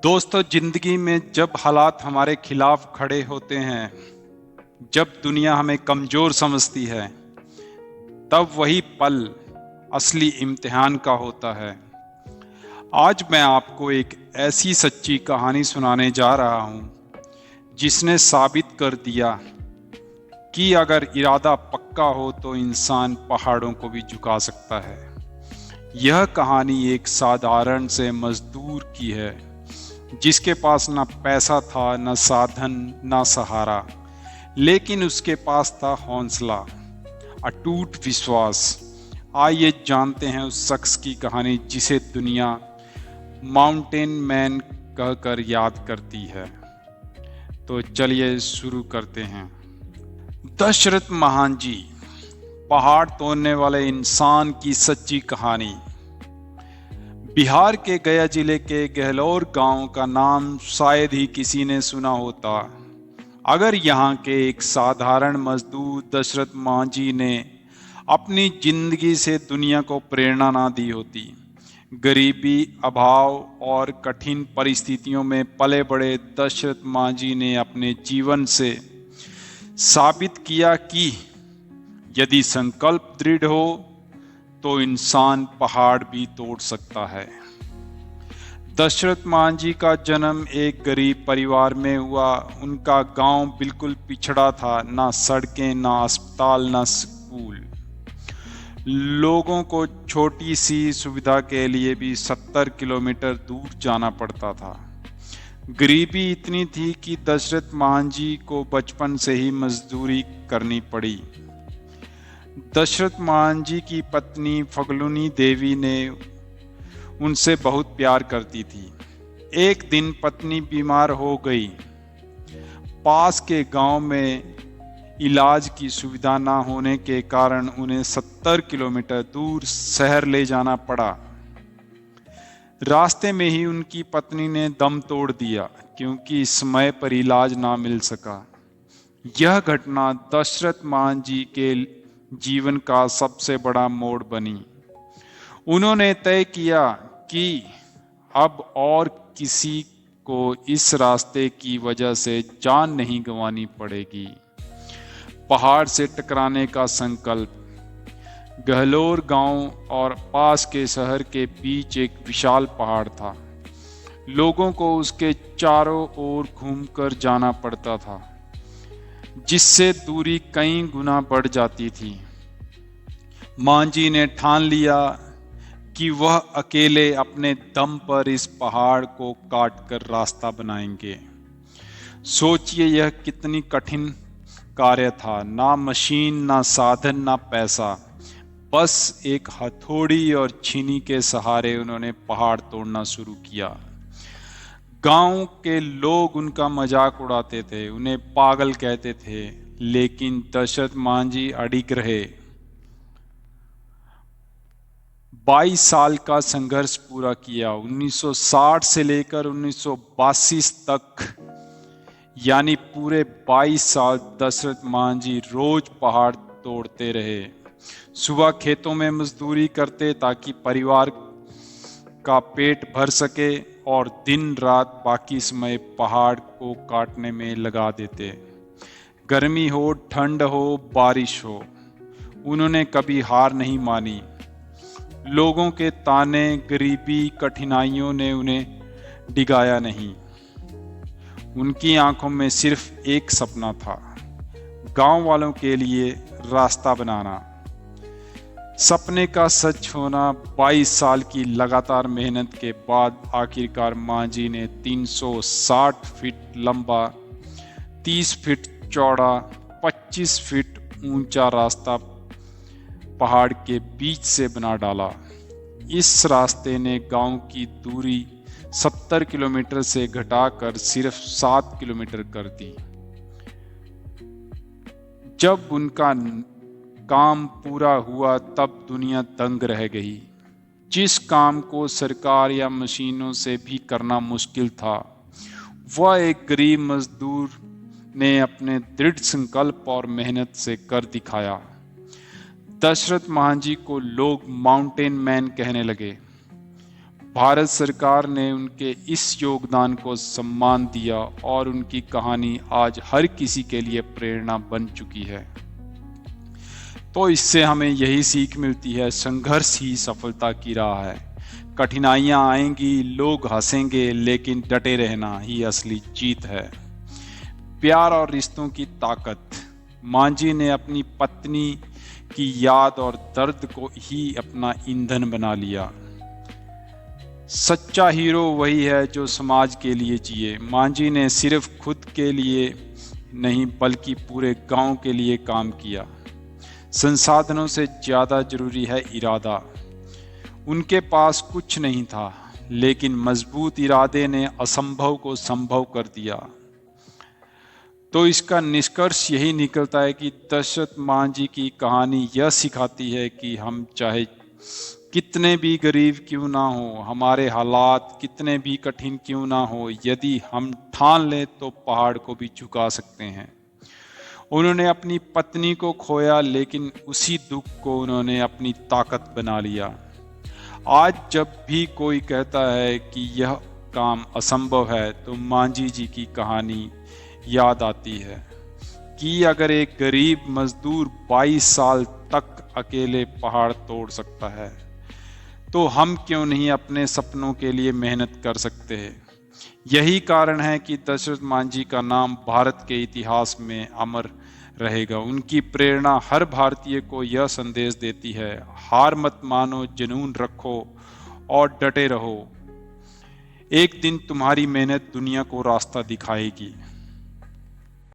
दोस्तों, जिंदगी में जब हालात हमारे खिलाफ खड़े होते हैं, जब दुनिया हमें कमजोर समझती है, तब वही पल असली इम्तिहान का होता है। आज मैं आपको एक ऐसी सच्ची कहानी सुनाने जा रहा हूं, जिसने साबित कर दिया कि अगर इरादा पक्का हो तो इंसान पहाड़ों को भी झुका सकता है। यह कहानी एक साधारण से मजदूर की है, जिसके पास ना पैसा था, ना साधन, ना सहारा, लेकिन उसके पास था हौसला, अटूट विश्वास। आइए जानते हैं उस शख्स की कहानी जिसे दुनिया माउंटेन मैन कहकर याद करती है। तो चलिए शुरू करते हैं। दशरथ महान जी, पहाड़ तोड़ने वाले इंसान की सच्ची कहानी। बिहार के गया जिले के गहलोर गांव का नाम शायद ही किसी ने सुना होता, अगर यहाँ के एक साधारण मजदूर दशरथ मांझी ने अपनी जिंदगी से दुनिया को प्रेरणा ना दी होती। गरीबी, अभाव और कठिन परिस्थितियों में पले बड़े दशरथ मांझी ने अपने जीवन से साबित किया कि यदि संकल्प दृढ़ हो तो इंसान पहाड़ भी तोड़ सकता है। दशरथ मांझी का जन्म एक गरीब परिवार में हुआ। उनका गांव बिल्कुल पिछड़ा था, ना सड़कें, ना अस्पताल, ना स्कूल। लोगों को छोटी सी सुविधा के लिए भी 70 किलोमीटर दूर जाना पड़ता था। गरीबी इतनी थी कि दशरथ मांझी को बचपन से ही मजदूरी करनी पड़ी। दशरथ मांझी की पत्नी फगलुनी देवी ने उनसे बहुत प्यार करती थी। एक दिन पत्नी बीमार हो गई। पास के गांव में इलाज की सुविधा ना होने के कारण उन्हें 70 किलोमीटर दूर शहर ले जाना पड़ा। रास्ते में ही उनकी पत्नी ने दम तोड़ दिया, क्योंकि समय पर इलाज ना मिल सका। यह घटना दशरथ मांझी के जीवन का सबसे बड़ा मोड़ बनी। उन्होंने तय किया कि अब और किसी को इस रास्ते की वजह से जान नहीं गंवानी पड़ेगी। पहाड़ से टकराने का संकल्प। गहलोर गांव और पास के शहर के बीच एक विशाल पहाड़ था। लोगों को उसके चारों ओर घूमकर जाना पड़ता था, जिससे दूरी कई गुना बढ़ जाती थी। मांझी ने ठान लिया कि वह अकेले अपने दम पर इस पहाड़ को काटकर रास्ता बनाएंगे। सोचिए यह कितनी कठिन कार्य था। ना मशीन, ना साधन, ना पैसा, बस एक हथौड़ी और छीनी के सहारे उन्होंने पहाड़ तोड़ना शुरू किया। गांव के लोग उनका मजाक उड़ाते थे, उन्हें पागल कहते थे, लेकिन दशरथ मांझी अडिग रहे। 22 साल का संघर्ष पूरा किया। 1960 से लेकर 1982 तक, यानी पूरे 22 साल दशरथ मांझी रोज पहाड़ तोड़ते रहे। सुबह खेतों में मजदूरी करते ताकि परिवार का पेट भर सके, और दिन रात बाकी समय पहाड़ को काटने में लगा देते। गर्मी हो, ठंड हो, बारिश हो, उन्होंने कभी हार नहीं मानी। लोगों के ताने, गरीबी, कठिनाइयों ने उन्हें डिगाया नहीं। उनकी आंखों में सिर्फ एक सपना था, गांव वालों के लिए रास्ता बनाना। सपने का सच होना। 22 साल की लगातार मेहनत के बाद आखिरकार मांझी ने 360 फीट लंबा, 30 फीट चौड़ा, 25 फीट ऊंचा रास्ता पहाड़ के बीच से बना डाला। इस रास्ते ने गांव की दूरी 70 किलोमीटर से घटाकर सिर्फ 7 किलोमीटर कर दी। जब उनका काम पूरा हुआ तब दुनिया दंग रह गई। जिस काम को सरकार या मशीनों से भी करना मुश्किल था, वह एक गरीब मजदूर ने अपने दृढ़ संकल्प और मेहनत से कर दिखाया। दशरथ मांझी को लोग माउंटेन मैन कहने लगे। भारत सरकार ने उनके इस योगदान को सम्मान दिया और उनकी कहानी आज हर किसी के लिए प्रेरणा बन चुकी है। तो इससे हमें यही सीख मिलती है, संघर्ष ही सफलता की राह है। कठिनाइयां आएंगी, लोग हंसेंगे, लेकिन डटे रहना ही असली जीत है। प्यार और रिश्तों की ताकत। मांझी ने अपनी पत्नी की याद और दर्द को ही अपना ईंधन बना लिया। सच्चा हीरो वही है जो समाज के लिए जिए। मांझी ने सिर्फ खुद के लिए नहीं बल्कि पूरे गांव के लिए काम किया। संसाधनों से ज़्यादा जरूरी है इरादा। उनके पास कुछ नहीं था, लेकिन मजबूत इरादे ने असंभव को संभव कर दिया। तो इसका निष्कर्ष यही निकलता है कि दशरथ मांझी की कहानी यह सिखाती है कि हम चाहे कितने भी गरीब क्यों ना हो, हमारे हालात कितने भी कठिन क्यों ना हो, यदि हम ठान लें तो पहाड़ को भी झुका सकते हैं। उन्होंने अपनी पत्नी को खोया, लेकिन उसी दुख को उन्होंने अपनी ताकत बना लिया। आज जब भी कोई कहता है कि यह काम असंभव है, तो मांझी जी की कहानी याद आती है कि अगर एक गरीब मजदूर 22 साल तक अकेले पहाड़ तोड़ सकता है, तो हम क्यों नहीं अपने सपनों के लिए मेहनत कर सकते हैं। यही कारण है कि दशरथ मांझी का नाम भारत के इतिहास में अमर रहेगा। उनकी प्रेरणा हर भारतीय को यह संदेश देती है, हार मत मानो, जुनून रखो और डटे रहो। एक दिन तुम्हारी मेहनत दुनिया को रास्ता दिखाएगी।